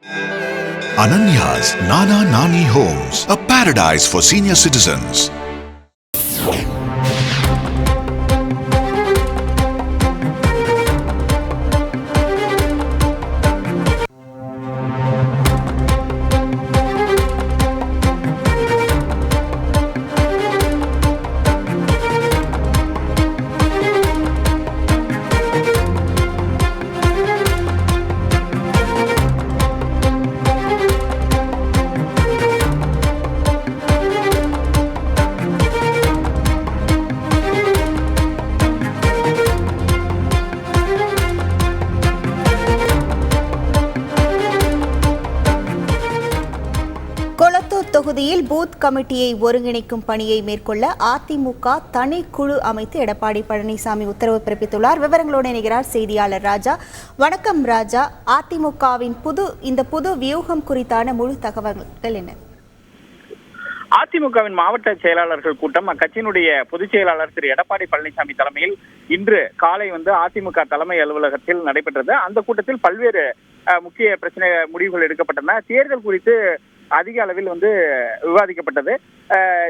Ananya's Nana Nani Homes, a paradise for senior citizens. Kolathur தொகுதியில் booth கமிட்டியை ஒருங்கிணைக்கும் பணியை மேற்கொள்ள அதிமுக தனி குழு அமைத்து எடப்பாடி பழனிசாமி உத்தரவு பிறப்பித்துள்ளார். விவரங்களோடு இணைகிறார் செய்தியாளர் ராஜா. வணக்கம் ராஜா. அதிமுகவின் இந்த புது வியூகம் குறித்தான முழு தகவல்கள் என்ன? அதிமுகவின் மாவட்ட செயலாளர்கள் கூட்டம் அக்கட்சியினுடைய பொதுச் செயலாளர் திரு எடப்பாடி பழனிசாமி தலைமையில் இன்று காலை அதிமுக தலைமை அலுவலகத்தில் நடைபெற்றது. அந்த கூட்டத்தில் பல்வேறு முக்கிய பிரச்சனை முடிவுகள் எடுக்கப்பட்டன. தேர்தல் குறித்து அதிக அளவில் விவாதிக்கப்பட்டது.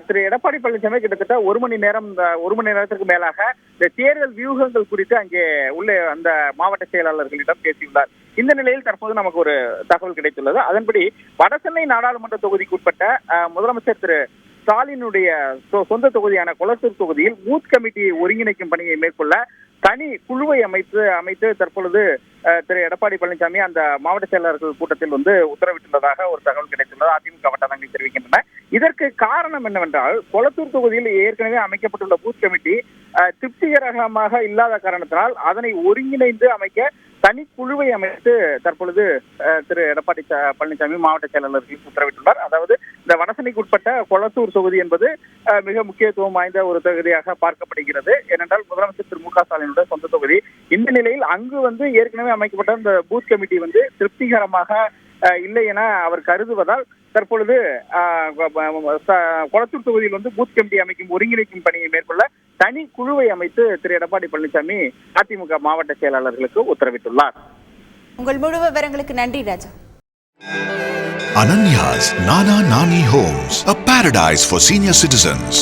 திரு எடப்பாடி பழனிசாமி கிட்டத்தட்ட ஒரு மணி நேரத்திற்கு மேலாக இந்த தேர்தல் வியூகங்கள் குறித்து அங்கே உள்ள அந்த மாவட்ட செயலாளர்களிடம் பேசியுள்ளார். இந்த நிலையில் தற்போது நமக்கு ஒரு தகவல் கிடைத்துள்ளது. அதன்படி வடசென்னை நாடாளுமன்ற தொகுதிக்குட்பட்ட முதலமைச்சர் திரு ஸ்டாலினுடைய சொந்த தொகுதியான கொளத்தூர் தொகுதியில் பூத் கமிட்டியை ஒருங்கிணைக்கும் பணியை மேற்கொள்ள தனி குழுவை அமைத்து தற்பொழுது திரு எடப்பாடி பழனிசாமி அந்த மாவட்ட செயலாளர்கள் கூட்டத்தில் உத்தரவிட்டுள்ளதாக ஒரு தகவல் கிடைத்துள்ளது. அதிமுக வட்டாரங்கள் தெரிவிக்கின்றன. இதற்கு காரணம் என்னவென்றால், கொளத்தூர் தொகுதியில் ஏற்கனவே அமைக்கப்பட்டுள்ள பூத் கமிட்டி திருப்திகரமாக இல்லாத காரணத்தினால் அதனை ஒருங்கிணைந்து அமைக்க தனி குழுவை அமைத்து தற்பொழுது திரு எடப்பாடி பழனிசாமி மாவட்ட செயலாளர்களுக்கு உத்தரவிட்டுள்ளார். அதாவது இந்த வடசென்னைக்கு உட்பட்ட கொளத்தூர் தொகுதி என்பது மிக முக்கியத்துவம் வாய்ந்த ஒரு தொகுதியாக பார்க்கப்படுகிறது. ஏனென்றால் முதலமைச்சர் திரு மு க ஸ்டாலினுடைய சொந்த தொகுதி. இந்த நிலையில் அங்கு ஏற்கனவே அமைக்கப்பட்ட இந்த பூத் கமிட்டி திருப்திகரமாக இல்லை என அவர் கருதுவதால் தற்பொழுது கொளத்தூர் தொகுதியில் பூத் கமிட்டி அமைக்கும் ஒருங்கிணைக்கும் பணியை மேற்கொள்ள தனி குழுவை அமைத்து திரு எடப்பாடி பழனிசாமி அதிமுக மாவட்ட செயலாளர்களுக்கு உத்தரவிட்டுள்ளார். உங்கள் முழு விவரங்களுக்கு நன்றி ராஜா. Ananya's Nana Nani Homes, a paradise for senior citizens.